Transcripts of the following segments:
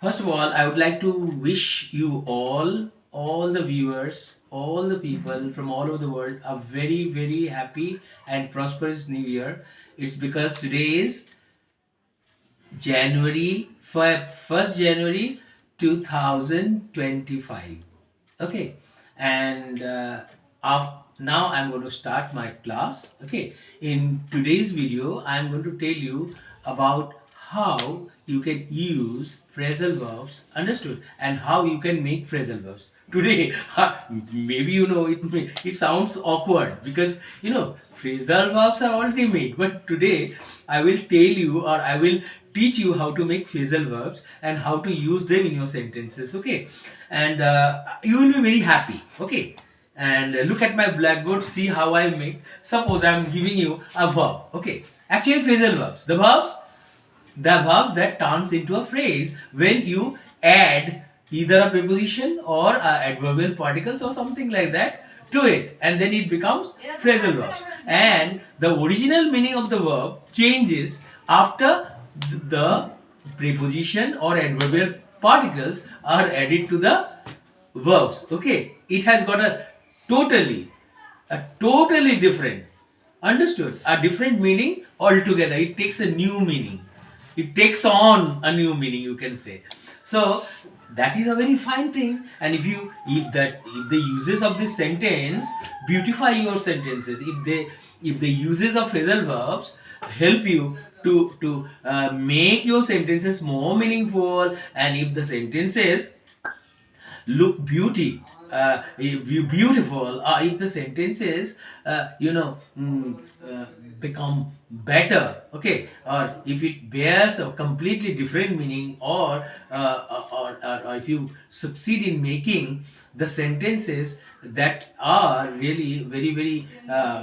First of all, I would like to wish you all the viewers, all the people from all over the world, a very, very happy and prosperous New Year. It's because today is January, 1st January 2025. Okay, and now I'm going to start my class. Okay, in today's video I'm going to tell you about how you can use phrasal verbs, understood, and how you can make phrasal verbs today. Maybe it sounds awkward because phrasal verbs are already made, but today I will tell you, or I will teach you how to make phrasal verbs and how to use them in your sentences. Okay, and you will be very happy. Okay, and look at my blackboard, see how I make. Suppose I am giving you a verb. Okay, actually phrasal verbs, the verbs that turns into a phrase when you add either a preposition or adverbial particles or something like that to it, and then it becomes phrasal verbs, and the original meaning of the verb changes after the preposition or adverbial particles are added to the verbs. Okay, it has got totally a totally different, understood, a different meaning altogether. It takes a new meaning, it takes on a new meaning, you can say. So that is a very fine thing, and if the uses of this sentence beautify your sentences, if the uses of phrasal verbs help you to make your sentences more meaningful, and if the sentences look beautiful, or if the sentences become better, okay, or if it bears a completely different meaning, or if you succeed in making the sentences that are really very, very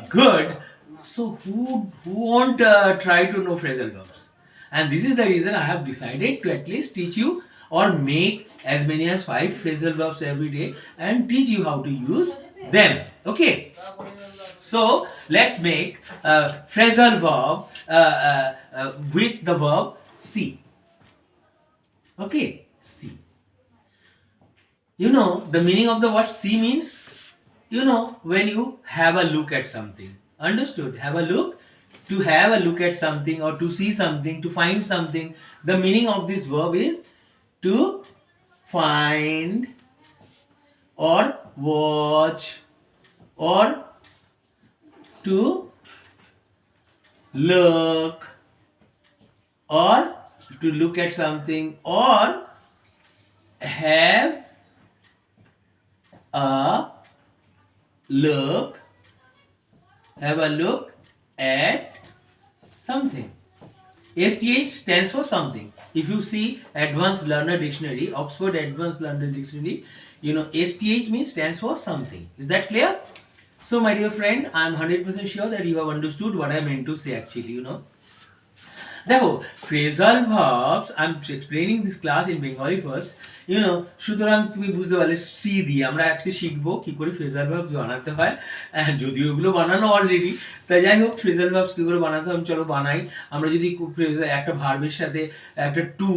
good, so who won't try to know phrasal verbs? And this is the reason I have decided to at least teach you or make as many as 5 phrasal verbs every day and teach you how to use them. Okay. So let's make a phrasal verb with the verb see. Okay, see. You know the meaning of the word see means, when you have a look at something. Understood? Have a look. To have a look at something, or to see something, to find something. The meaning of this verb is to find, or watch, or to look, or to look at something, or have a look, at something. STH stands for something. If you see Advanced Learner Dictionary, Oxford Advanced Learner Dictionary, STH stands for something. Is that clear? So my dear friend, I am 100% sure that you have understood what I meant to say actually. দেখো phrasal verbs, I am explaining this class in Bengali first, সুতরাং তুমি বুঝতে পারলে C দিয়ে আমরা আজকে শিখবো কি করে ফ্রেজাল ভার্বস বানাতে হয়। যদিও এগুলো বানানো অলরেডি, তাই যাই হোক ফ্রেজাল ভার্বস কি করে বানাতে হয় চলো বানাই। আমরা যদি একটা ভার্বের সাথে একটা টু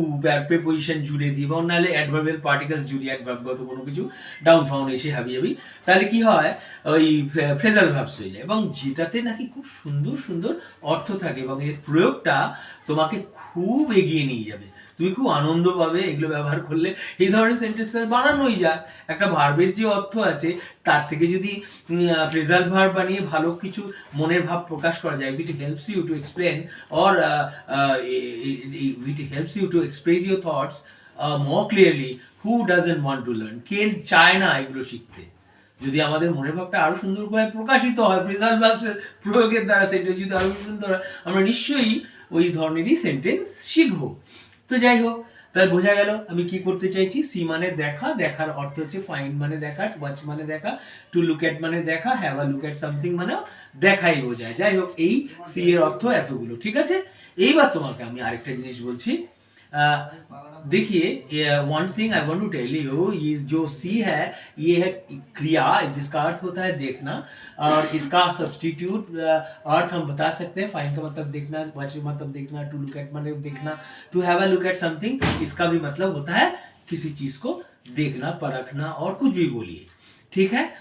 প্রেপোজিশন জুড়ে দিই, বা নাহলে অ্যাডভার্বিয়াল পার্টিকেলস জুড়ি, অ্যাডভার্বগত কোনো কিছু ডাউন ফাউন্ড এসে হাবি হাবি, তাহলে কি হয় ওই ফ্রেজাল ভার্বস হয়ে যায়, এবং যেটাতে নাকি খুব সুন্দর সুন্দর অর্থ থাকে, এবং এর প্রয়োগটা তোমাকে খুব এগিয়ে নিয়ে যাবে, তুমি খুব আনন্দ পাবে এগুলো ব্যবহার করলে। এই ধরনের সেন্টেন্স বানানোই যাক। একটা ভার্বের যে অর্থ আছে তার থেকে যদি ফ্রেজাল ভার্ব বানিয়ে ভালো কিছু মনের ভাব প্রকাশ করা যায়, it helps you to explain, or it helps you to express your thoughts more clearly. Who doesn't want to learn? কে চায় না এগুলো শিখতে? যদি আমাদের মনের ভাবটা আরো সুন্দরভাবে প্রকাশিত হয় ফ্রেজাল ভার্বসের প্রয়োগের দ্বারা, সেন্টেন্স যদি আরো সুন্দর হয়, আমরা নিশ্চয়ই ওই ধরনেরই সেন্টেন্স শিখবো। তো যাই হোক, তাহলে বোঝা গেল আমি কি করতে চাইছি। সি মানে দেখা, দেখার অর্থ হচ্ছে ফাইন্ড মানে দেখা, ওয়াচ মানে দেখা, টু লুক এট মানে দেখা, have a look at something মানে দেখাই বোঝায়। যাই হোক, এই সি এর অর্থ এতগুলো, ঠিক আছে। এইবার তোমাকে আমি আরেকটা জিনিস বলছি, देखिए, one thing I want to tell you, ये जो सी है ये है क्रिया, जिसका अर्थ होता है देखना, और इसका सब्स्टिट्यूट अर्थ हम बता सकते हैं। फाइंड का मतलब देखना, वॉच का मतलब देखना, टू लुक एट मतलब देखना, to have a look at something इसका भी मतलब होता है किसी चीज को देखना, परखना, और कुछ भी बोलिए, ठीक है।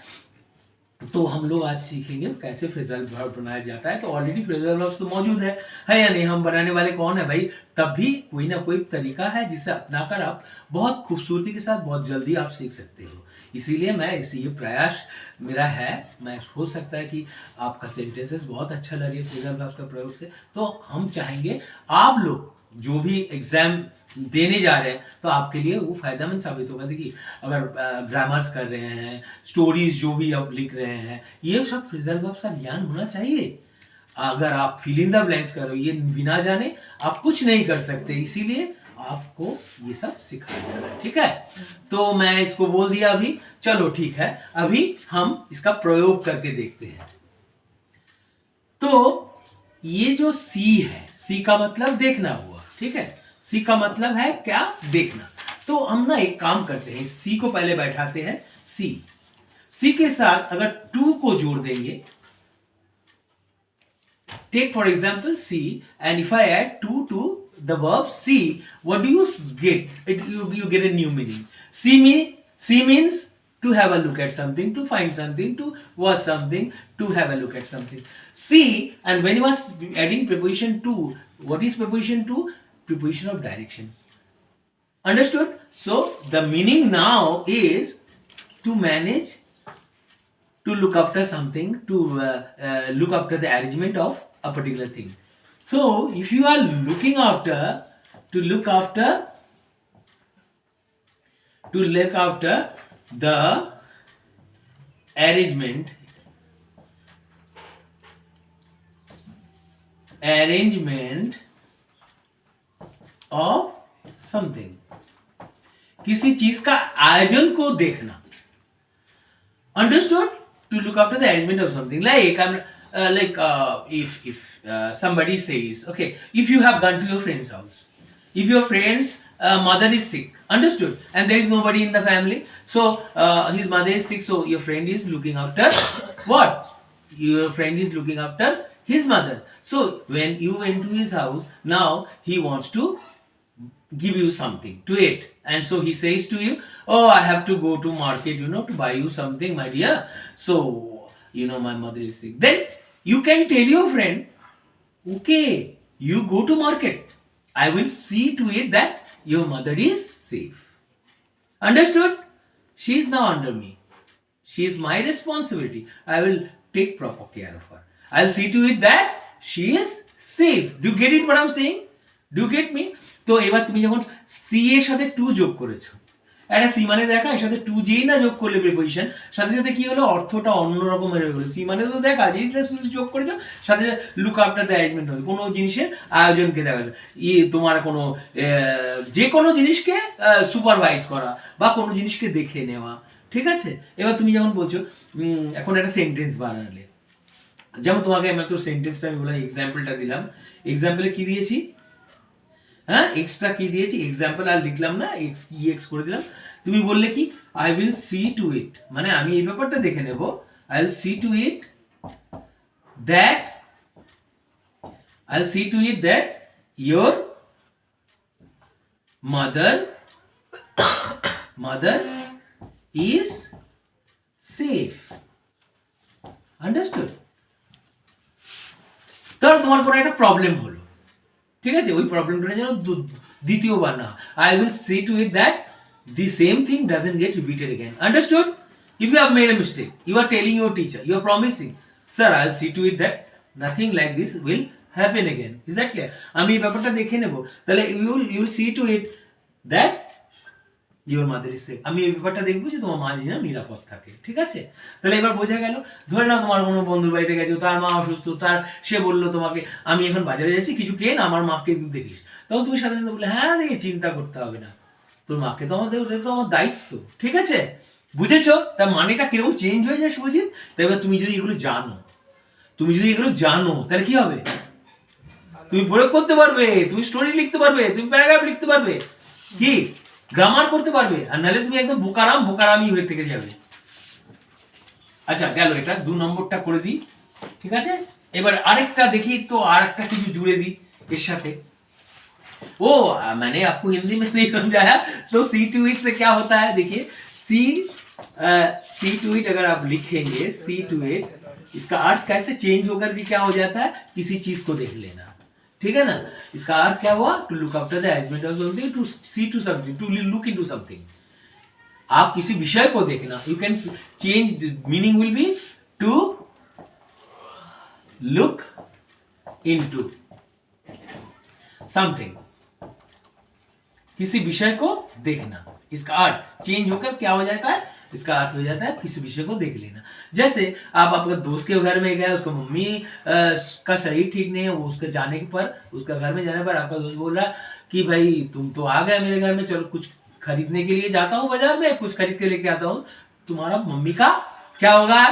तो हम लोग आज सीखेंगे कैसे फ्रेजल वर्ब बनाया जाता है। तो ऑलरेडी फ्रेजल वर्ब तो मौजूद है या नहीं? हम बनाने वाले कौन है भाई? तब भी कोई ना कोई तरीका है जिसे अपनाकर आप बहुत खूबसूरती के साथ बहुत जल्दी आप सीख सकते हो। इसीलिए ये प्रयास मेरा है। मैं हो सकता है कि आपका सेंटेंसेस बहुत अच्छा लगे फ्रेजल वर्ब का प्रयोग से, तो हम चाहेंगे आप लोग जो भी एग्जाम देने जा रहे हैं तो आपके लिए वो फायदेमंद साबित होगा। देखिए, अगर ग्रामर्स कर रहे हैं, स्टोरीज जो भी आप लिख रहे हैं, ये सब फ्रेजल वर्ब का ज्ञान होना चाहिए। अगर आप फिल इन द ब्लैंक्स कर रहे हो, ये बिना जाने आप कुछ नहीं कर सकते, इसीलिए आपको ये सब सिखाया जा रहा है, ठीक है। तो मैं इसको बोल दिया अभी, चलो ठीक है, अभी हम इसका प्रयोग करके देखते हैं। तो ये जो सी है, सी का मतलब देखना हुआ, ठीक है। सी का मतलब है क्या? देखना। तो हम ना एक काम करते हैं, सी को पहले बैठाते हैं। सी के साथ अगर टू को जोड़ देंगे, take for example see, and if I add to to the verb see, what do you get? You get a new meaning. See means to have a look at something, to find something, to watch something, to have a look at something. See, and when you are adding preposition to, what is preposition to? Preposition of direction. Understood? So the meaning now is to manage, to look after something, to look after the arrangement of a particular thing. So if you are looking after, to look after the arrangement of something, किसी चीज का आयोजन को देखना। Understood? To look after the arrangement of something, like if somebody says, okay, if you have gone to your friend's house, if your friend's mother is sick, understood, and there is nobody in the family, so his mother is sick, so your friend is looking after what? Your friend is looking after his mother. So when you went to his house, now he wants to give you something to eat, and so he says to you, oh, I have to go to market, to buy you something, my dear, so my mother is sick. Then you can tell your friend, okay, you go to market, I will see to it that your mother is safe. Understood? She is now under me, she is my responsibility, I will take proper care of her, I'll see to it that she is safe. Do you get it what I'm saying? Do you get me? তো এবার তুমি যখন C এর সাথে two যোগ করেছো, একটা C মানে দেখা, এর সাথে টু যেই না যোগ করলে প্রিপোজিশন, সাথে সাথে কি হলো, অর্থটা অন্যরকম হয়ে গেলো। সি মানে তো দেখা, যেই যোগ করে দাও, সাথে লুক আফটার দ্য অ্যারেঞ্জমেন্ট হবে, কোনো জিনিসের আয়োজনকে দেখা যায়, তোমার কোনো যে কোনো জিনিসকে সুপারভাইজ করা বা কোনো জিনিসকে দেখে নেওয়া, ঠিক আছে। এবার তুমি যখন বলছো এখন একটা সেন্টেন্স বানালে, যেমন তোমাকে আমি তো সেন্টেন্সটা আমি বললাম, এক্সাম্পলটা দিলাম, এক্সাম্পলে কি দিয়েছি, হ্যাঁ, এক্সট্রা কি দিয়েছি, এক্সাম্পল আর লিখলাম না, এক্স করে দিলাম। তুমি বললে কি, I will see to it, মানে আমি এই ব্যাপারটা দেখে নেব, I will see to it that your mother is safe. Understood? তাহলে তোমার কোনো একটা প্রবলেম হলো, ঠিক আছে, ওই প্রবলেমটা যেন দ্বিতীয়বার না, I will see to it that the same thing doesn't get repeated again. Understood? If you have made a mistake, you are telling your teacher, you are promising, sir, I'll see to it that nothing like this will happen again. Is that clear? আমি এই ব্যাপারটা দেখে নেব, তাহলে you will see to it that your mother is safe. আমি এই ব্যাপারটা দেখবো যে তোমার মা যেন নিরাপদ থাকে, ঠিক আছে। তাহলে এবার বোঝা গেল। ধরে নাও তোমার কোনো বন্ধুর বাড়িতে গেছো, তার মা অসুস্থ, সে বললো তোমাকে, আমি এখন বাজারে যাচ্ছি, কিছু কেন, আমার মাকে দেখিস। তখন তুমি সাথে সাথে বললে, হ্যাঁ রে, চিন্তা করতে হবে না, তোর মাকে তো আমার দায়িত্ব, ঠিক আছে। বুঝেছো? তার মানেটা কিরকম চেঞ্জ হয়ে যায় শুভজিৎ। তাই এবার তুমি যদি এগুলো জানো, তাহলে কি হবে, তুমি প্রয়োগ করতে পারবে, তুমি স্টোরি লিখতে পারবে, তুমি প্যারাগ্রাফ লিখতে পারবে, কি গ্রামার করতে পারবে, আর নাহলে তুমি একদম বোকারামই হয়ে থেকে যাবে। আচ্ছা গেল, এটা 2 নম্বরটা করে দিই, ঠিক আছে। এবার আরেকটা দেখি তো, আরেকটা কিছু জুড়ে দিই এর साथे। ओ मैंने आपको हिंदी में नहीं समझाया, तो सी टू इट से क्या होता है, देखिए सी टू इट अगर आप लिखेंगे, सी टू इट इसका अर्थ कैसे चेंज होकर के क्या हो जाता है, किसी चीज को देख लेना, ठीक है ना। इसका अर्थ क्या हुआ, to look after the element of something, to see to something, to look into something. आप किसी विषय को देखना, you can change, meaning will be to look into something, किसी विषय को देखना। इसका अर्थ चेंज होकर क्या हो जाता है, इसका अर्थ हो जाता है किसी विषय को देख लेना। जैसे आप अपने दोस्त के घर में गए, उसका मम्मी का शरीर ठीक नहीं है, वो उसके जाने पर, उसका घर में जाने पर आपका दोस्त बोल रहा कि भाई तुम तो आ गए मेरे घर में, चलो कुछ खरीदने के लिए जाता हूँ बाजार में, कुछ खरीद के लेके आता हूँ। तुम्हारा मम्मी का क्या होगा,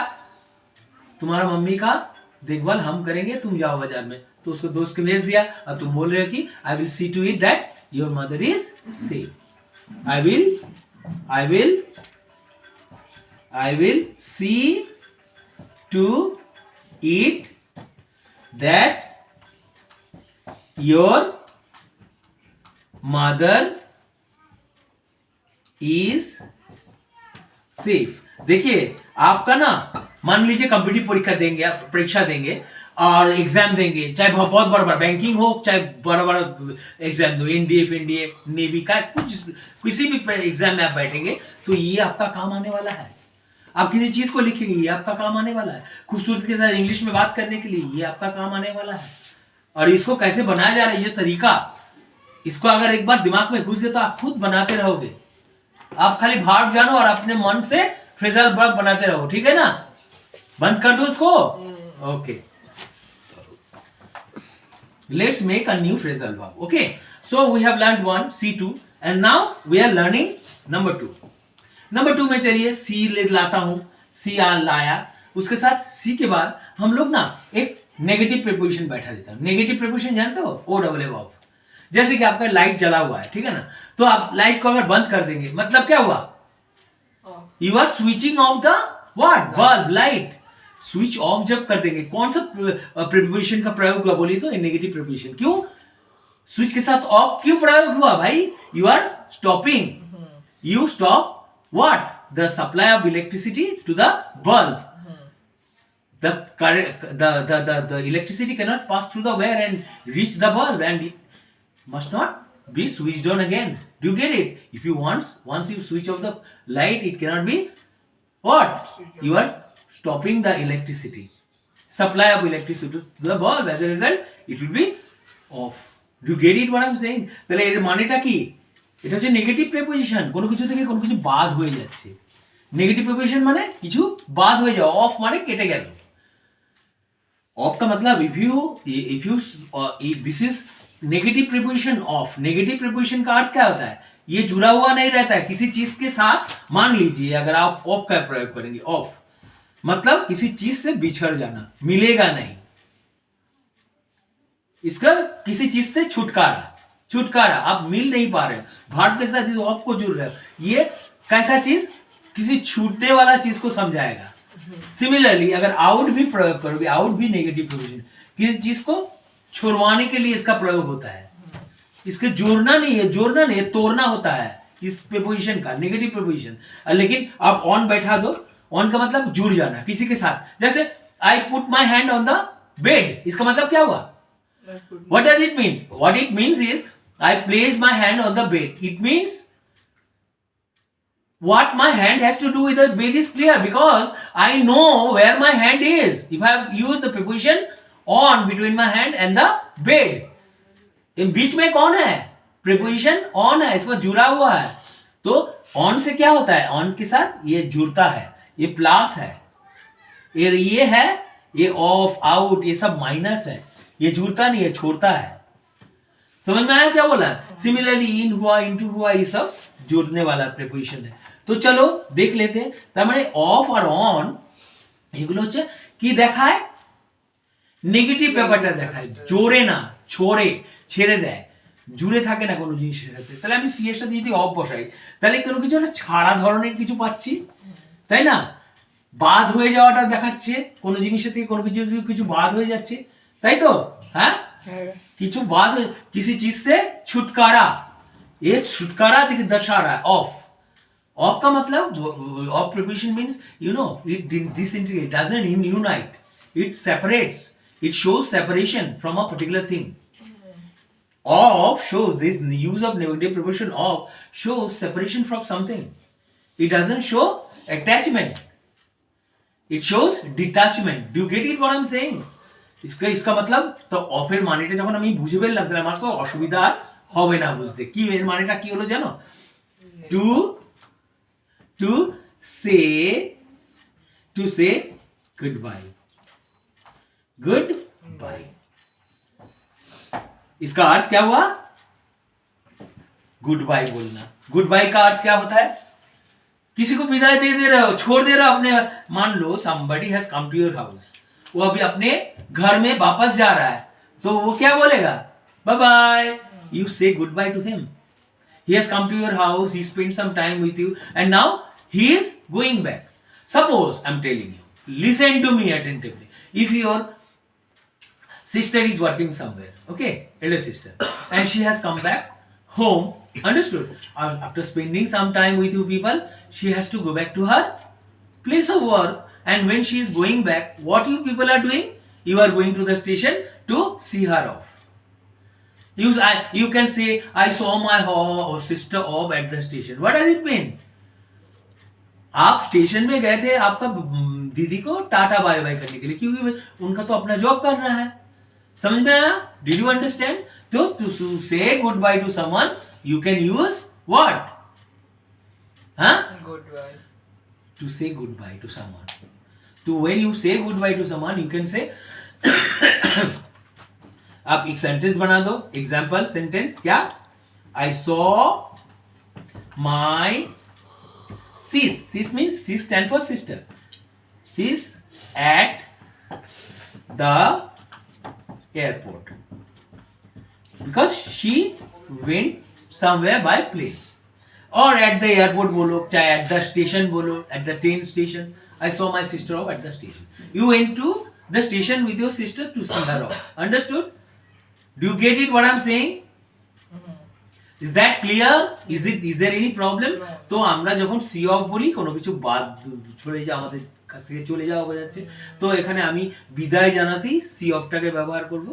तुम्हारा मम्मी का देखभाल हम करेंगे, तुम जाओ बाजार में। तो उसको दोस्त को भेज दिया, और तुम बोल रहे हो कि I will see to it that your mother is safe. I will see to it that your mother is safe। देखिए आपका ना, मान लीजिए कंप्यूटर परीक्षा देंगे और एग्जाम देंगे, चाहे बहुत बड़ा बैंकिंग हो, चाहे बड़ा एग्जाम दो, एनडीए नेवी का कुछ, किसी भी एग्जाम में आप बैठेंगे तो ये आपका काम आने वाला है। आप किसी चीज को लिखेंगे, ये आपका काम आने वाला है। खूबसूरती के साथ इंग्लिश में बात करने के लिए ये आपका काम आने वाला है। और इसको कैसे बनाया जा रहा है, ये तरीका, इसको अगर एक बार दिमाग में घुस गया तो आप खुद बनाते रहोगे। आप खाली भाग जानो और अपने मन से फ्रेजल वर्ब बनाते रहो, ठीक है ना। बंद कर दो उसको, okay. Let's make a new phrasal verb. Okay, so we have learned 1 C2 and now we are learning number 2। Number 2 में चलिए सी लाता हूं, सी लाया, उसके साथ सी के बाद हम लोग ना एक नेगेटिव प्रीपोजिशन बैठा देता हूं। नेगेटिव प्रीपोजिशन जानते हो, ओ डबल ए वर्ब। जैसे कि आपका लाइट जला हुआ है, ठीक है ना, तो आप लाइट को अगर बंद कर देंगे, मतलब क्या हुआ, you are switching off the what, bulb, light. Switch off जब कर देंगे, कौन सा प्रीपोजिशन का प्रयोग हुआ बोलिए तो, नेगेटिव प्रीपोजिशन। क्यों, स्विच के साथ ऑफ क्यों प्रयोग हुआ भाई, you are stopping, you stop what, the supply of electricity to the bulb. the electricity cannot pass through the wire and reach the bulb, and it must not be switched on again. Do you get it? If you once you switch off the light, it cannot be what, you are stopping the electricity, supply of electricity to the bulb, as a result it will be off। Do you get it what I'm saying? তাহলে এর মানেটা কি, এটা হচ্ছে negative preposition, কোনো কিছু থেকে কোনো কিছু বাদ হয়ে যাচ্ছে। নেগেটিভ প্রিপোজিশন মানে কিছু বাদ হয়ে যাওয়া, অফ মানে কেটে গেল। ऑफ का मतलब if you this is negative preposition of. Negative preposition का अर्थ क्या होता है, ये जुड़ा हुआ नहीं रहता है किसी चीज के साथ। मान लीजिए अगर आप ऑफ का प्रयोग करेंगे, ऑफ मतलब किसी चीज से बिछड़ जाना, मिलेगा नहीं, इसका किसी चीज से छुटकारा, आप मिल नहीं पा रहे हो, भाट के साथ ऑफ को जुड़ रहे हो, ये कैसा चीज, किसी छूटने वाला चीज को समझाएगा। सिमिलरली अगर आउट भी प्रयोग करोगे, आउट भी नेगेटिव प्रीपोजिशन, किसी चीज को छुड़वाने के लिए इसका प्रयोग होता है। इसके जोड़ना नहीं है, तोड़ना होता है इस प्रीपोजिशन का, नेगेटिव प्रीपोजिशन। लेकिन आप ऑन बैठा दो, ऑन का मतलब जुड़ जाना किसी के साथ। जैसे I put my hand on the bed, इसका मतलब क्या हुआ, what does it mean, what it means is I place my hand on the bed. It means what my hand has to do with the bed is clear, because I know where my hand is. If I have used the preposition on between my hand and the bed, इन बीच में कौन है, preposition on है, इसमें जुड़ा हुआ है। तो on से क्या होता है, on के साथ ये जुड़ता है, ये प्लस है, ये है, ये ऑफ आउट, ये सब माइनस है, ये जुड़ता नहीं है, छोड़ता है। समझ में आया क्या बोला। सिमिलरली इन हुआ, इनटू हुआ, ये सब जोड़ने वाला प्रीपोजिशन है। তো চলো দেখ লেতে, তার মানে অফ আর অন এগুলো হচ্ছে কি দেখায়, নেগেটিভ ব্যাপারটা দেখায়, জোরে না, ছেড়ে দেয়, জুড়ে থাকে না কোনো জিনিসের সাথে। তাহলে আমি সি এর সাথে যদি অফ বসাই তাহলে কোনো কিছু একটা ছাড়া ধরনের কিছু পাচ্ছি, তাই না? বাদ হয়ে যাওয়াটা দেখাচ্ছে, কোনো জিনিসের থেকে কোনো কিছু কিছু বাদ হয়ে যাচ্ছে, তাই তো? হ্যাঁ, কিছু बात किसी चीज से छुटकारा, ये छुटकारा दर्शा रहा है। ऑफ का मतलब of preparation means you know it disintegrate, doesn't unite, it separates, it shows separation from a particular thing. Off shows, this use of negative preposition of shows separation from something. It doesn't show attachment, it shows detachment. Do you get it what I'm saying? इसका मतलब তো অফের মানেটা যখন আমি বুঝে ফেললাম তাহলে আমার তো অসুবিধা আর হবে না বুঝতে। কি এর মানেটা কি হলো জানো? টু टू से गुड बाय, गुड बाय। इसका अर्थ क्या हुआ? गुड बाय बोलना। गुड बाय का अर्थ क्या होता है? किसी को विदाई दे रहे हो, छोड़ दे रहे हो अपने। मान लो somebody has come to your house, वो अभी अपने घर में वापस जा रहा है, तो वो क्या बोलेगा? Bye bye. You say goodbye to him. He has come to your house, he spent some time with you, and now he is going back. Suppose, I'm telling you, listen to me attentively. If your sister is working somewhere, okay, elder sister, and she has come back home, understood? After spending some time with you people, she has to go back to her place of work, and when she is going back, what you people are doing? You are going to the station to see her off. You can say, I saw my sister off at the station. What does it mean? आप station में गए थे आपका दीदी को tata bye bye करने के लिए, क्योंकि उनका तो अपना जॉब कर रहा है। समझ में आया? Did you understand? तो to say goodbye to someone, you can use what? Huh? Goodbye. To say goodbye to someone. To when you say goodbye to someone, you can say आप एक सेंटेंस बना दो। एग्जाम्पल सेंटेंस क्या? I saw my sis, sis means sis stand for sister, sis at the airport because she went somewhere by plane, or at the airport बोलो, चाहे at the station बोलो, at the train station. I saw my sister off at the station. You went to the station with your sister to see her off. Understood? Do you get it what I'm saying? Is that clear? Is there any problem? তো আমরা যখন C of বলি কোনো কিছু বাদ চলে যায়, আমাদের কাছ থেকে চলে যাওয়া বোঝাচ্ছে, তো এখানে আমি বিদায় জানাতেই সি অফটাকে ব্যবহার করব।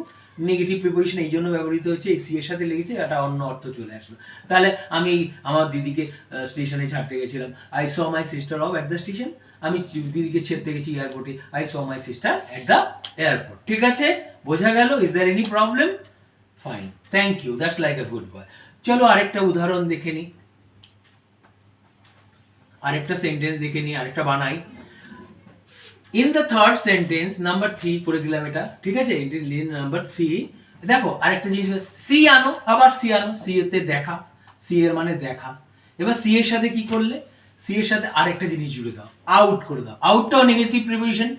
নেগেটিভ প্রিপোজিশন এই জন্য ব্যবহৃত হচ্ছে, এই সি এর সাথে লেগেছে, এটা অন্য অর্থ চলে আসলো। তাহলে আমি আমার দিদিকে স্টেশনে ছাড়তে গেছিলাম, I saw my sister off at the station. আমি দিদিকে ছেড়তে গেছি এয়ারপোর্টে, I saw my sister at the airport. ঠিক আছে, বোঝা গেল? Is there any problem? Fine, thank you, that's like a good boy. চলো আরেকটা উদাহরণ দেখে নিই, আরেকটা সেন্টেন্স দেখে নিই, আরেকটা বানাই। In the third sentence number 3 করে দিলাম এটা, ঠিক আছে? নাম্বার 3 দেখো আরেকটা জিনিস, সি আনো, আবার সি আনো, সি এতে দেখা, সি এর মানে দেখা। এবার সি এর সাথে কি করলে? সি এর সাথে আরেকটা জিনিস জুড়ে দাও, আউট করে দাও। আউটটাও নেগেটিভ প্রিপোজিশন,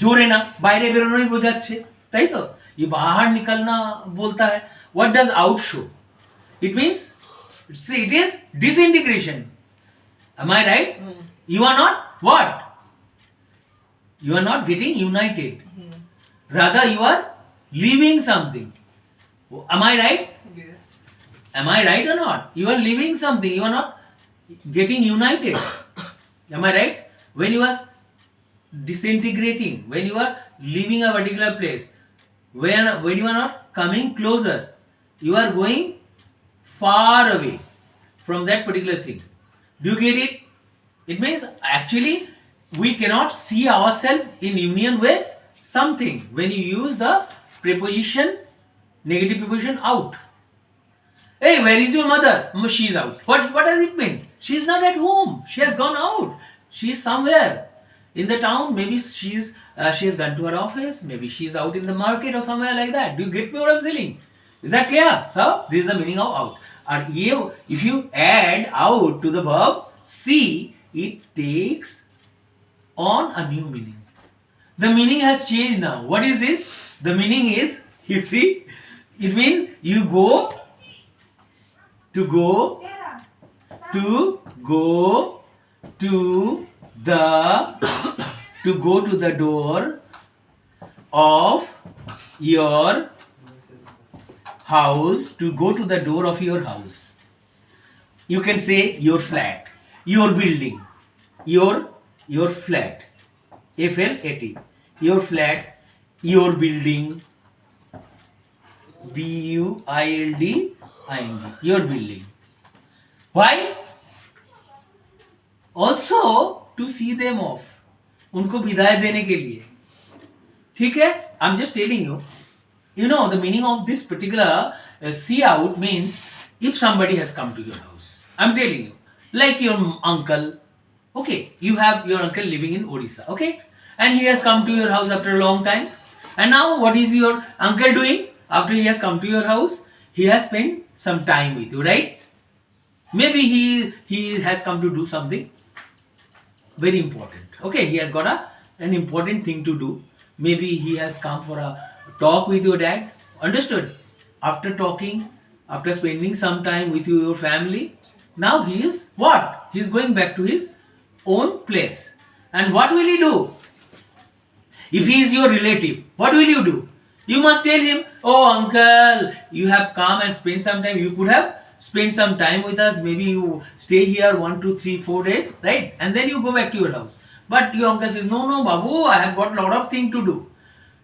জোরে না, বাইরে বেরোনোই বোঝাচ্ছে, তাই তো? ये बाहर निकलना बोलता है। What does out show? It means it is disintegration. Am I right? You are not what? You are not getting united. Rather you are leaving something. Am I right? Yes. Am I right or not? You are leaving something. You are not getting united. Am I right? When you are disintegrating, when you are leaving a particular place, when you are not coming closer, you are going far away from that particular thing. Do you get it? It means actually we cannot see ourselves in union with something when you use the preposition, negative preposition out. Hey, where is your mother? She is out. What does it mean? She is not at home, she has gone out, she is somewhere in the town. Maybe she has gone to her office, maybe she is out in the market or somewhere like that. Do you get me what I'm saying? Is that clear? So this is the meaning of out. And if you add out to the verb see, it takes on a new meaning. The meaning has changed now. What is this? The meaning is, you see, It means you go to go to go to the to go to the door of your house, to go to the door of your house. You can say your flat, your building, your flat, FLAT, your flat, your building, BUILDING, your building. Why? Also to see them off, उनको विदाई देने के लिए. ठीक है? I'm just telling you. You know the meaning of this particular see out means if somebody has come to your house. I'm telling you, like your uncle. Okay, you have your uncle living in Odisha. Okay, and he has come to your house after a long time. And now what is your uncle doing after he has come to your house? He has spent some time with you, right? Maybe he has come to do something very important. Okay, he has got an important thing to do. Maybe he has come for a talk with your dad. Understood? After talking, after spending some time with your family, now he is what? He is going back to his own place. And what will he do? If he is your relative, what will you do? You must tell him, oh uncle, you have come and spent some time. You could have spent some time with us. Maybe you stay here 1, 2, 3, 4 days, right? And then you go back to your house. But your uncle says, no, Babu, I have got a lot of things to do.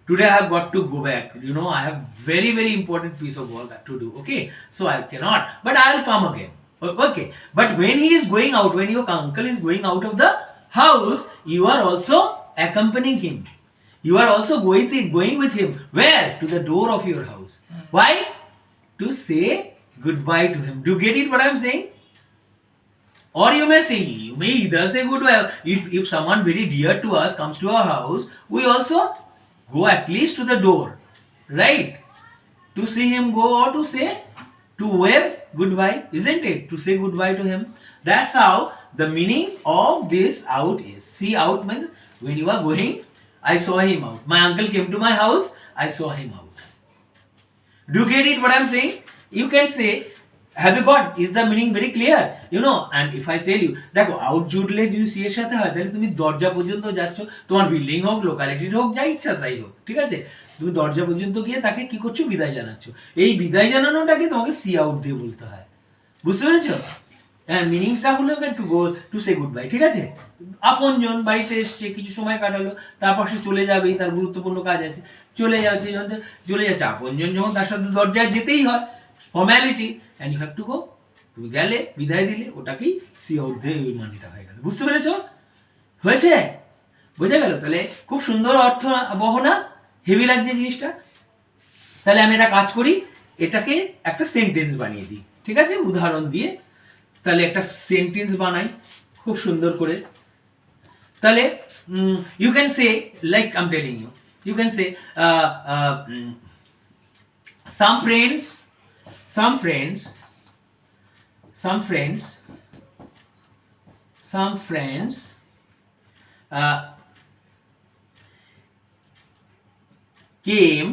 Today I have got to go back. You know, I have very important piece of work to do. Okay, so I cannot. But I will come again. Okay. But when he is going out, when your uncle is going out of the house, you are also accompanying him. You are also going with him. Where? To the door of your house. Why? To say goodbye to him. Do you get it what I am saying? Or you may say, you may either say goodbye. If someone very dear to us comes to our house, we also go at least to the door. Right? To see him go, or to say, to wave goodbye, isn't it? To say goodbye to him. That's how the meaning of this out is. See out means when you are going, I saw him out. My uncle came to my house, I saw him out. Do you get it what I am saying? You can say, have you got? Is the meaning very clear? You know, and if I tell you, দেখো out জুড়লে যদি C এর সাথে হয় তাহলে তুমি দরজা পর্যন্ত যাচ্ছ, তোমার বিল্ডিং হোক, লোকালিটি হোক, যা ইচ্ছা তাই হোক, ঠিক আছে? তুমি দরজা পর্যন্ত গিয়ে তাকে কি করছো? বিদায় জানাচ্ছ। এই বিদায় জানানোটাকে তোমাকে সি আউট দিয়ে বলতে হয়। বুঝতে পেরেছো? মিনিংটা হলো to go to say good bye, ঠিক আছে? আপনজন বাড়িতে এসছে, কিছু সময় কাটালো, তারপর সে চলে যাবেই, তার গুরুত্বপূর্ণ কাজ আছে, চলে যাচ্ছে। আপনজন যখন তার সাথে দরজায় যেতেই হয়, formality, and you have to go. তুমি গেলে, বিদায় দিলে, ওটাকেই সি আউট দিয়ে ওই মানেটা হয়ে গেল। বুঝতে পেরেছো? হয়েছে? বোঝা গেল? তাহলে খুব সুন্দর অর্থ বহনা, হেভি লাগছে জিনিসটা। তাহলে আমি একটা কাজ করি, এটাকে একটা সেন্টেন্স বানিয়ে দিই, ঠিক আছে? উদাহরণ দিয়ে তাহলে একটা সেন্টেন্স বানাই খুব সুন্দর করে। তাহলে you can say, like I am telling you, you can say some friends came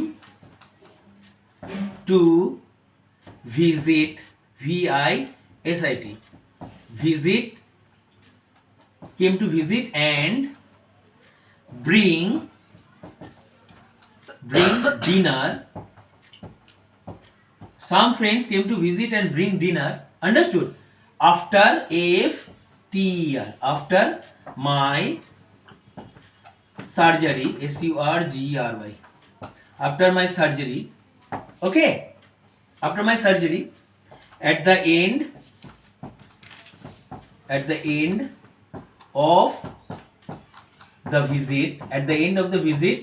to visit, VISIT, came to visit and bring dinner. Some friends came to visit and bring dinner. Understood? After FTER, after my surgery, SURGERY, after my surgery. Okay, after my surgery, at the end of the visit,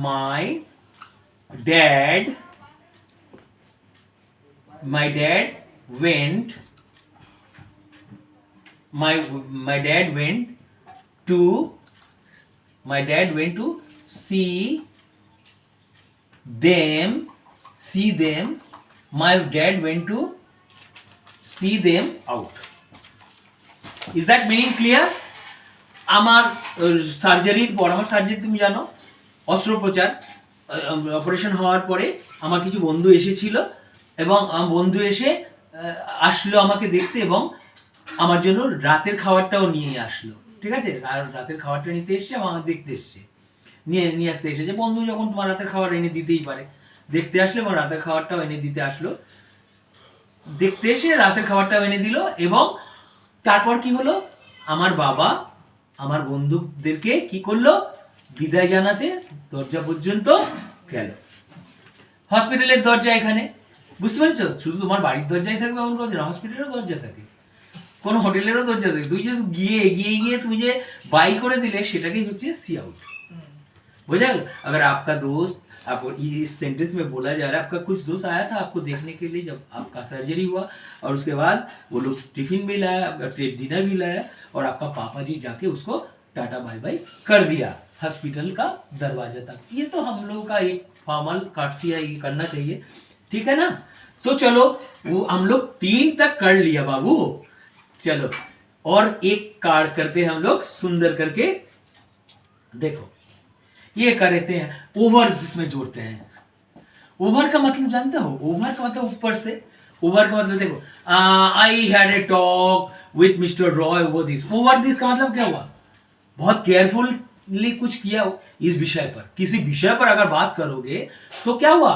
my dad went to see them. My dad went to see them out. Is that meaning clear? আমার সার্জারির পর, আমার surgery তুমি জানো অস্ত্রোপচার, operation হওয়ার পরে আমার কিছু বন্ধু এসেছিল এবং বন্ধু এসে আসলো আমাকে দেখতে এবং আমার জন্য রাতের খাবারটাও নিয়ে আসলো, ঠিক আছে? আর রাতের খাবারটা নিতে এসছে এবং আমাকে দেখতে এসছে, নিয়ে আসতে এসেছে। বন্ধু যখন তোমার রাতের খাবার এনে দিতেই পারে, দেখতে আসলো এবং রাতের খাবারটাও এনে দিতে আসলো, দেখতে এসে রাতের খাবারটাও এনে দিল। এবং তারপর কি হলো, আমার বাবা আমার বন্ধুদেরকে কি করলো, বিদায় জানাতে দরজা পর্যন্ত গেল। হসপিটালের দরজা এখানে, বুঝতে পেরেছো? শুধু তোমার বাড়ির দরজাই থাকবে এমন কথা না, হসপিটালেরও দরজা থাকে, কোনো হোটেলেরও দরজা থাকে। তুই যে গিয়ে এগিয়ে গিয়ে তুই যে বাই করে দিলে, সেটাকেই হচ্ছে सी आउट। बुझा गया? अगर आपका दोस्त, आपको इस सेंटेंस में बोला जा रहा है, आपका कुछ दोस्त आया था आपको देखने के लिए जब आपका सर्जरी हुआ, और उसके बाद वो लोग टिफिन भी लाया, डिनर भी लाया, और आपका पापा जी जाके उसको टाटा बाय बाय कर दिया हॉस्पिटल का दरवाजा तक। ये तो हम लोगों का एक फॉर्मल काटसी है, ये करना चाहिए, ठीक है ना? तो चलो, वो हम लोग 3 तक कर लिया बाबू। चलो, और एक कार्ड करते हैं हम लोग सुंदर करके। देखो, ये कर रहे हैं ओवर, जिसमें जोड़ते हैं। ओवर का मतलब जानते हो? ओवर का मतलब ऊपर से। ओवर का मतलब देखो, I had a talk with mister Roy over this. Over this का मतलब क्या हुआ, बहुत केयरफुली कुछ किया इस विषय पर। किसी विषय पर अगर बात करोगे तो क्या हुआ,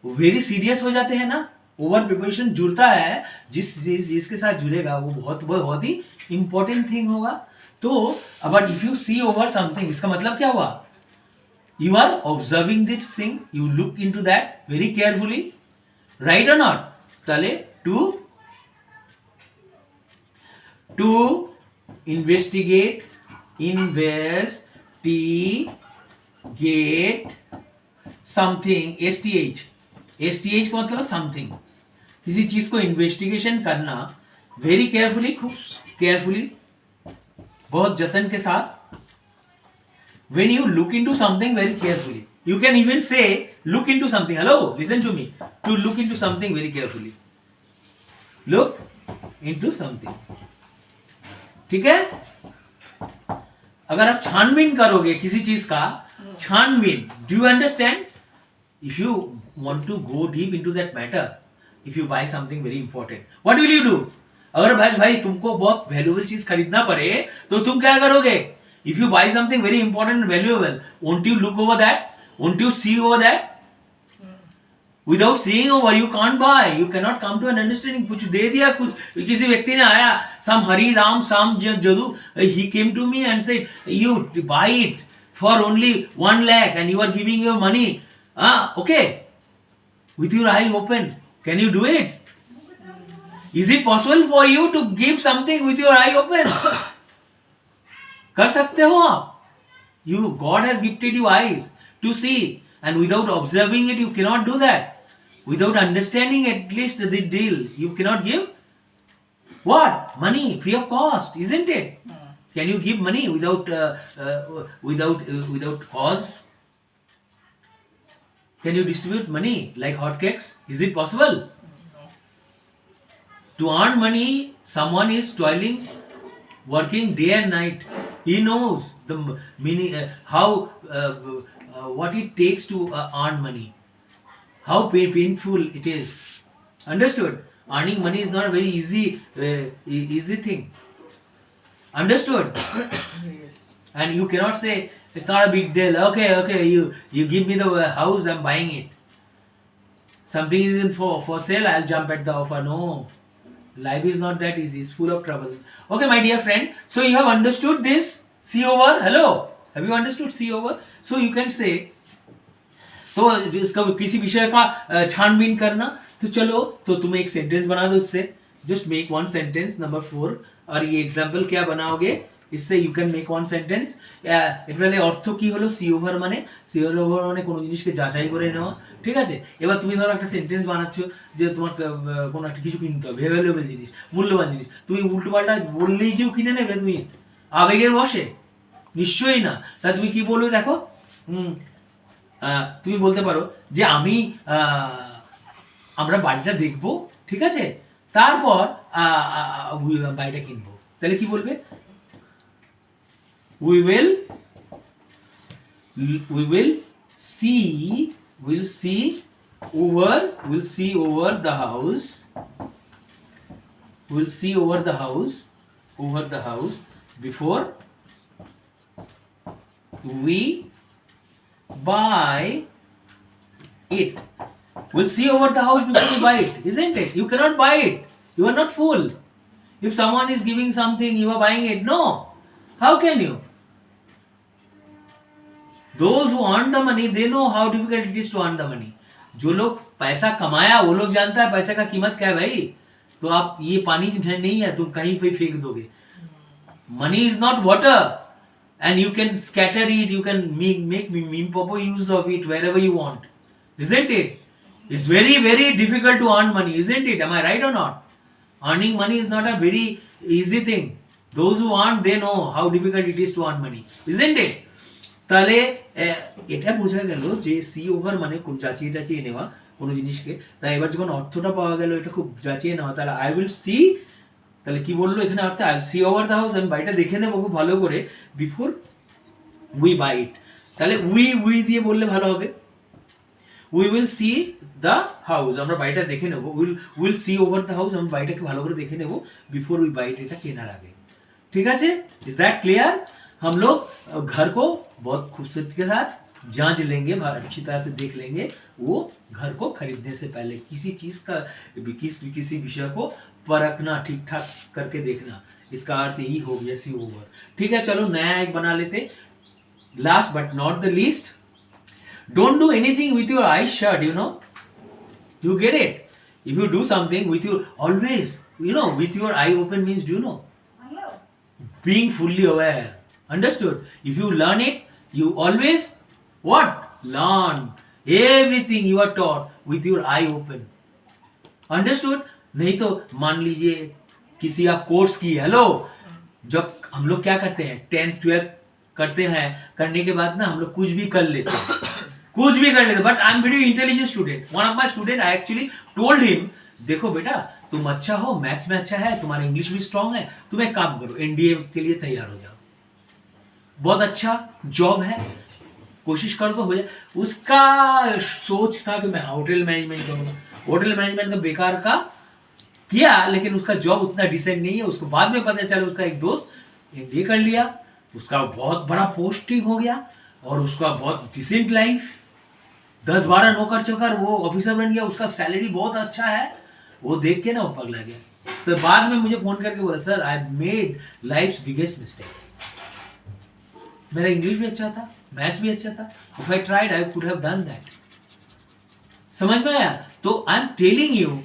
वेरी सीरियस हो जाते हैं ना। ओवर प्रिपरेशन जुड़ता है, जिसके साथ जुड़ेगा वो बहुत ही इंपॉर्टेंट थिंग होगा। तो अगर if you see over something, इसका मतलब क्या हुआ, you are observing this thing, you look into that very carefully, right or not? তাহলে to investigate something, STH का मतलब समथिंग, किसी चीज को इन्वेस्टिगेशन करना वेरी केयरफुली, खूब केयरफुली, बहुत जतन के साथ। When you look into something very carefully, you can even say look into something. Hello, listen to me. To look into something very carefully, look into something, ठीक है? अगर आप छानबीन करोगे किसी चीज का, छानबीन, do you understand? If you want to go deep into that matter, if you buy something very important, what will you do? अगर भाई तुमको बहुत वैल्यूएबल चीज खरीदना पड़े तो तुम क्या करोगे? If you buy something very important and valuable, won't you look over that? Won't you see over that? Without seeing over, you can't buy. You cannot come to an understanding. कुछ दे दिया, कुछ किसी व्यक्ति ने आया, some Hari Ram Sam Jadu, he came to me and said, you buy it for only 1 lakh and you are giving your money. Okay. With your eye open, can you do it? Is it possible for you to give something with your eye open? कर सकते हो आप? You, God has gifted you eyes to see, and without observing it, you cannot do that. Without understanding at least the deal, you cannot give what? Money free of cost, isn't it? Can you give money without cause? Can you distribute money like hotcakes? Is it possible? To earn money, someone is toiling, working day and night. He knows the meaning, what it takes to earn money, how painful it is. Understood? Earning money is not a very easy thing. Understood? Yes. And you cannot say it's not a big deal. Okay, you give me the house, I'm buying it. Something is for sale, I'll jump at the offer. No. Life is not that easy. It's full of trouble. Okay, my dear friend. So you have understood this. See over. Hello. Have you understood see over? So you can say, तो इसका किसी विषय का छानबीन करना, तो चलो, तो तुम एक सेंटेंस बना दो उससे। Just make 1 sentence, number 4। और ये एग्जाम्पल क्या बनाओगे इससे? You can make 1 sentence. এটার অর্থ কি হলো? সি ওভার মানে কোনো জিনিসকে যাচাই করে নেওয়া, ঠিক আছে? এবার তুমি ধরো একটা সেন্টেন্স বানাচ্ছ যে তোমার কোনো একটা কিছু কিনতে হবে, ভ্যালুয়েবল জিনিস, মূল্যবান জিনিস, তুমি উল্টোপাল্টা বললেই কেউ কিনে নেবে? তুমি আবেগের বশে? নিশ্চয়ই না। তা তুমি কি বলবে দেখো, তুমি বলতে পারো যে আমরা বাড়িটা দেখবো, ঠিক আছে, তারপর বাড়িটা কিনবো। তাহলে কি বলবে? we will see over the house, before we buy it. We'll see over the house before you buy it, isn't it? You cannot buy it. You are not fool. If someone is giving something, you are buying it. No. How can you? Those who earn the money, they know how difficult it is to earn the money. जो लोग पैसा कमाया वो लोग जानता है पैसे का कीमत क्या है भाई. तो आप ये पानी नहीं है तुम कहीं पे फेंक दोगे. Money is not water, and you can scatter it. You can make meme popo use of it wherever you want, isn't it? It's very very difficult to earn money, isn't it? Am I right or not? Earning money is not a very easy thing. Those who earn, they know how difficult it is to earn money, isn't it? তাহলে এটা বোঝা গেল যে C over মানে কোন যাচিয়ে টাচিয়ে নেওয়া কোনো জিনিসকে. তাই এবার যখন অর্থটা পাওয়া গেল এটা খুব যাচিয়ে নেওয়া, তাহলে আই উইল সি, তাহলে কি বললো এখানে অর্থে I will C over the house, আমি বাড়িটা দেখে নেবো খুব ভালো করে বিফোর উই বাই ইট. তাহলে উই দিয়ে বললে ভালো হবে. We will see the house, আমরা বাড়িটা দেখে নেবো. Will see over the house, আমরা বাড়িটাকে ভালো করে দেখে নেবো বিফোর উই বাই ইট, এটা কেনার আগে. ঠিক আছে? Is that clear? हम लोग घर को बहुत खूबसूरती के साथ जांच लेंगे, अच्छी तरह से देख लेंगे वो घर को खरीदने से पहले. किसी चीज का किसी विषय को परखना, ठीक ठाक करके देखना, इसका अर्थ यही हो गया सी ओवर. ठीक है, चलो नया एक बना लेते. Last but not the least, don't do anything with your eyes shut. You know, you get it? If you do something with your always, you know, with your eye open means, do you know, being fully aware. Understood? If you learn it, you always what? Learn everything you are taught with your eye open. Understood? नहीं तो मान लीजिए किसी आप course की, hello, जब हम लोग क्या करते हैं 10th 12th करते हैं, करने के बाद ना हम लोग कुछ भी कर लेते हैं, but I am very intelligent student. One of my student, I actually told him, देखो बेटा तुम अच्छा हो, मैथ्स में अच्छा है, तुम्हारा इंग्लिश भी स्ट्रांग है, तुम एक काम करो, एनडीए के लिए तैयार हो जाओ, बहुत अच्छा जॉब है, कोशिश कर दो हो जाए. उसका सोच था कि मैं होटल मैनेजमेंट करूंगा. होटल मैनेजमेंट का बेकार का किया, लेकिन उसका जॉब उतना डिसेंट नहीं है. उसको बाद में पता चला उसका एक दोस्त एनडीए कर लिया, उसका बहुत बड़ा पोस्टिंग हो गया और उसका बहुत डिसेंट लाइफ, 10-12 नौकर चकर वो ऑफिसर बन गया, उसका सैलरी बहुत अच्छा है. वो देख के ना वो पगला गया. तो बाद में मुझे फोन करके बोला, sir I made life's biggest mistake. मेरा इंग्लिश भी अच्छा था, मैथ्स भी अच्छा था, if I tried I could have done that. समझ में आया? तो आई एम टेलिंग यू,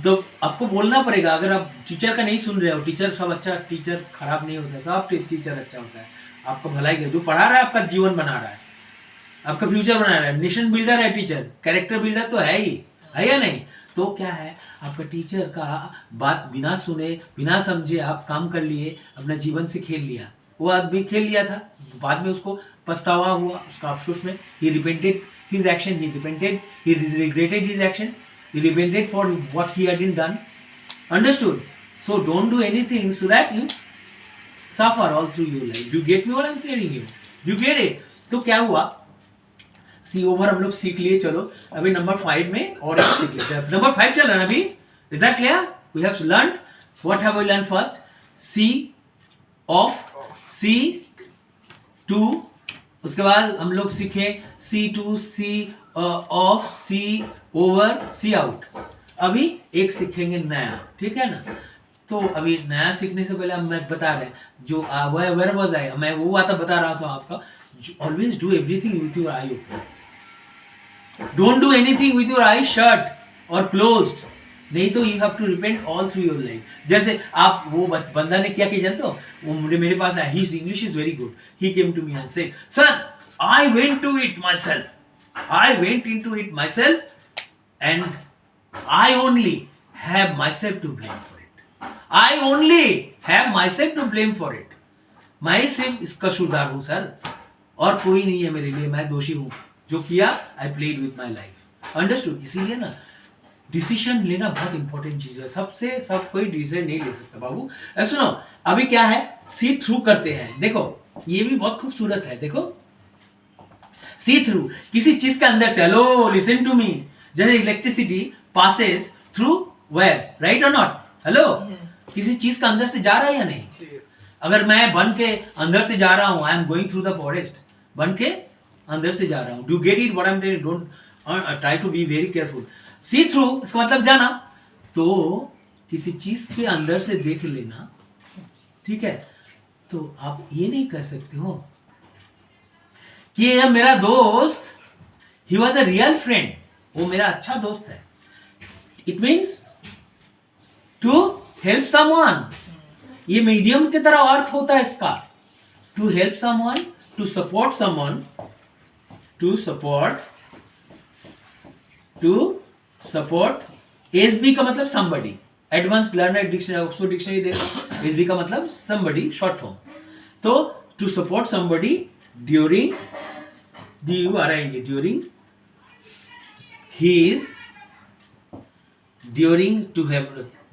तो आपको बोलना पड़ेगा. अगर आप टीचर का नहीं सुन रहे हो, टीचर सब अच्छा, टीचर खराब नहीं होता, सब टीचर अच्छा होता है, आपका भलाई के जो पढ़ा रहा है आपका जीवन बना रहा है, आपका फ्यूचर बना रहा है. नेशन बिल्डर है टीचर, कैरेक्टर बिल्डर तो है ही, है या नहीं? तो क्या है, आपका टीचर का बात बिना सुने बिना समझे आप काम कर लिए, अपना जीवन से खेल लिया. वो आदमी खेल लिया था, बाद में उसको पछतावा हुआ, उसका अफसोस में he repented his action, he regretted his action, he repented for what he hadn't done. Understood? So don't do anything so that you suffer all through your life. Do you get me what I'm telling you? Do you get it? तो क्या हुआ, सी over हम लोग सीख लिए. चलो अभी number 5 में और एक सीख लेते हैं. नंबर 5 चल रहा है अभी. Is that clear? We have learned, what have we learn first? See off, C2, उसके बाद हम लोग सीखे C2, C off, C over, C out. अभी एक सीखेंगे नया, ठीक है ना? तो अभी नया सीखने से पहले मैं बता रहे जो वेयर वाज आई, मैं वो बात बता रहा था आपका. Always do everything with your eye open, don't do anything with your eye shut और क्लोज्ड, नहीं तो you have to repent all through your life. जैसे आप वो बंदा ने क्या किया जानते हो, वो मेरे पास आया, his English is very good, he came to me and said, sir I went to it myself, I went into it myself and I only have myself to blame for it, I only have myself to blame for it. मैं सिर्फ इसका कसूरदार हूं sir, और कोई नहीं है मेरे लिए, मैं दोषी हूं, जो किया I played with my life. Understood? इसीलिए ना डिसीजन लेना बहुत इंपॉर्टेंट चीज है. सबसे सब कोई डिसीजन नहीं ले सकता बाबू. सुनो अभी क्या है, सी थ्रू करते हैं. देखो ये भी बहुत खूबसूरत है, देखो। सी थ्रू, किसी चीज के अंदर से, हेलो लिसन टू मी, जैसे electricity passes through wire, right और नॉट? हेलो, किसी चीज का अंदर से जा रहा है या नहीं? अगर मैं बन के अंदर से जा रहा हूं, I am going through the forest, बन के अंदर से जा रहा हूं, do get it what I am telling? Don't try to be very careful. See through इसका मतलब जाना, तो किसी चीज के अंदर से देख लेना, ठीक है? तो आप ये नहीं कर सकते हो कि ये मेरा दोस्त, he was a real friend, वो मेरा अच्छा दोस्त है। It means to help someone, ये मीडियम की तरह अर्थ होता है इसका। To help someone, to support someone, to support. SB का मतलब somebody, advance learner dictionary, Oxford dictionary देखो, एसबी का मतलब somebody, शॉर्ट फॉर्म। तो to support somebody during, DURING,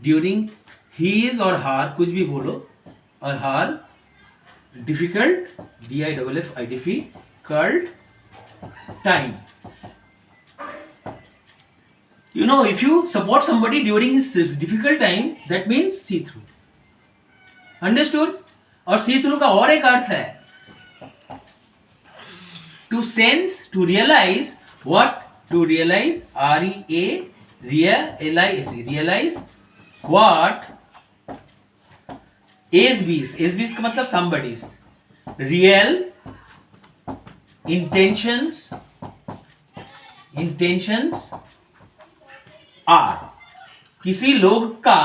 during his और her, कुछ भी बोलो, और her difficult, DIFFICULT time. You know, if you support somebody during his difficult time, that means see through. Understood? और see through का और एक अर्थ है, to sense, to realize what, to realize, realize what SBs का मतलब somebody's real intentions are, किसी लोग का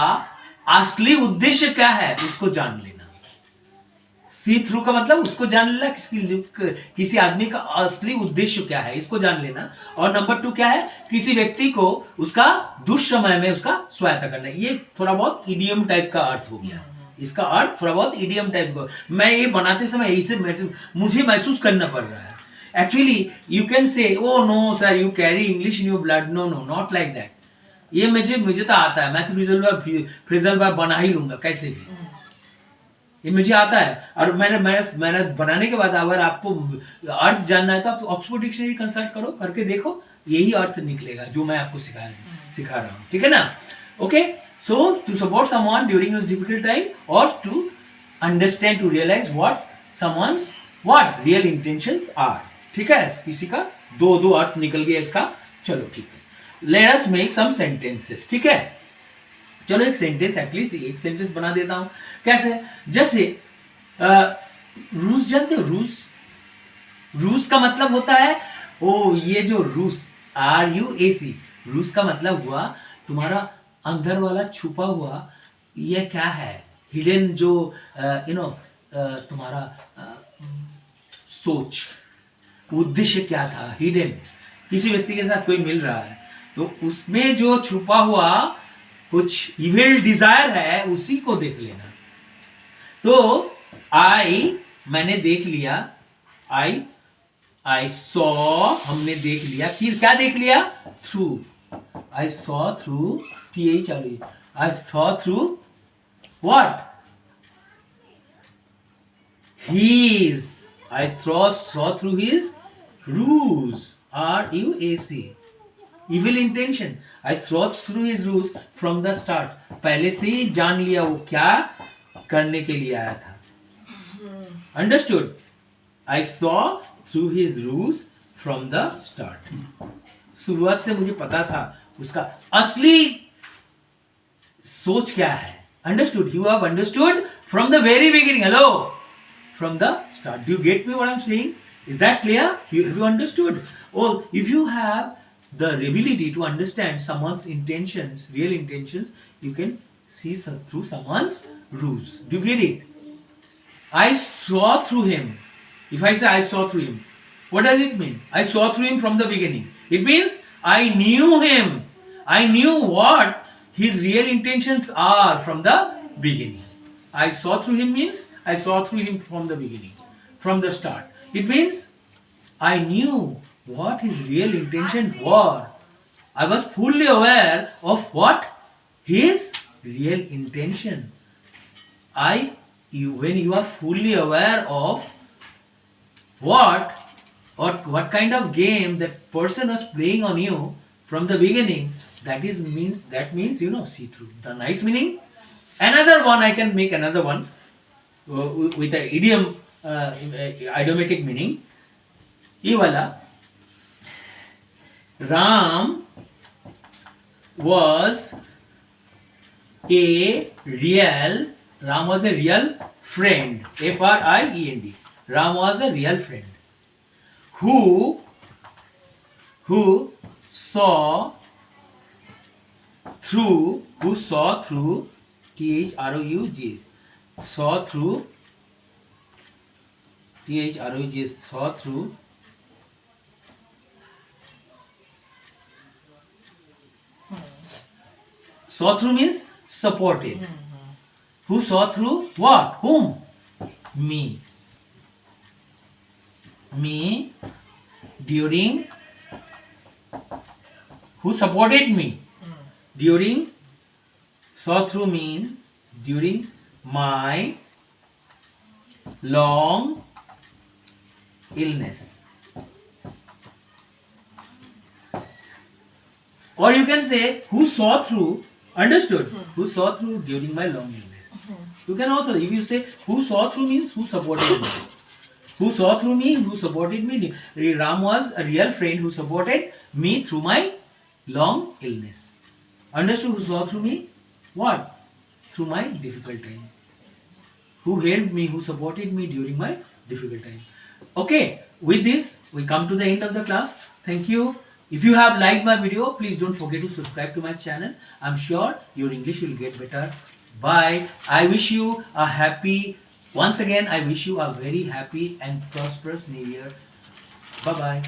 असली उद्देश्य क्या है उसको जान लेना। सी थ्रू का मतलब उसको जान लेना, किसी आदमी का असली उद्देश्य क्या है इसको जान लेना। और नंबर 2 क्या है, किसी व्यक्ति को उसका दुष्समय में उसका सहायता करना। ये थोड़ा बहुत इडियम टाइप का अर्थ हो गया, इसका अर्थ थोड़ा बहुत इडियम टाइप का। मैं ये बनाते समय इसे मुझे महसूस करना पड़ रहा है। Actually you can say, oh no sir, you carry English in your blood. No no, not like that. ये मुझे तो आता है, मैं तो फ्रेजल वर्ब बना ही लूंगा कैसे भी, ये मुझे आता है। और मैंने बनाने के बाद अगर आपको अर्थ जानना है तो आप ऑक्सफोर्ड डिक्शनरी कंसल्ट करो, करके देखो, यही अर्थ निकलेगा जो मैं आपको सिखा रहा हूँ, ठीक है ना? Okay, so to support someone during his difficult time, और to understand, to realise what someone's what real intentions are. ठीक है, किसी का दो अर्थ निकल गया इसका। चलो ठीक है, let us make some sentences. ठीक है, चलो एक सेंटेंस, एटलीस्ट एक सेंटेंस बना देता हूं। कैसे? जैसे रूस जानते हो? रूस का मतलब होता है, ओ ये जो रूस, RUAC, रूस का मतलब हुआ तुम्हारा अंदर वाला छुपा हुआ, ये क्या है, हिडन, जो तुम्हारा सोच, उद्देश्य क्या था, हिडन। किसी व्यक्ति के साथ कोई मिल रहा है तो उसमें जो छुपा हुआ कुछ इविल डिजायर है उसी को देख लेना। तो मैंने देख लिया, आई सॉ, हमने देख लिया, फिर क्या देख लिया? Through. I saw through, THRE, I saw through what? His, I saw through his ruse, RUAC, evil intention. I saw through his ruse from the start. पहले से ही जान लिया वो क्या करने के लिए आया था। Understood? I saw through his ruse from the start. शुरुआत से मुझे पता था उसका असली सोच क्या है। Understood? You have understood from the very beginning. Hello? From the start. Do you get me what I'm saying? Is that clear? Have you understood? Or if you have the ability to understand someone's intentions, real intentions, you can see through someone's ruse. Do you get it? I saw through him. If I say I saw through him, what does it mean? I saw through him from the beginning. It means I knew him. I knew what his real intentions are from the beginning. I saw through him means I saw through him from the beginning, from the start. It means I knew what his real intentions were. I was fully aware of what his real intention. When you are fully aware of what or what kind of game that person was playing on you from the beginning, that means see through. The nice meaning. Another one, I can make another one with an idiom, idiomatic meaning. ये वाला, Ram was a Ram was a real friend. Friend. Ram was a real friend who saw through THROUG saw through THROUG saw through means supported. Who saw through what? Whom? Me. During. Who supported me during. Saw through mean during my long illness. Or you can say who saw through. Understood? Who saw through during my long illness. You can also, if you say who saw through means who supported me. Who saw through me, who supported me. Ram was a real friend who supported me through my long illness. Understood? Who saw through me? What? Through my difficult time. Who helped me, who supported me during my difficult time. Okay, with this, we come to the end of the class. Thank you. If you have liked my video, please don't forget to subscribe to my channel. I'm sure your English will get better. Bye. I wish you a happy, once again, I wish you a very happy and prosperous New Year. Bye-bye.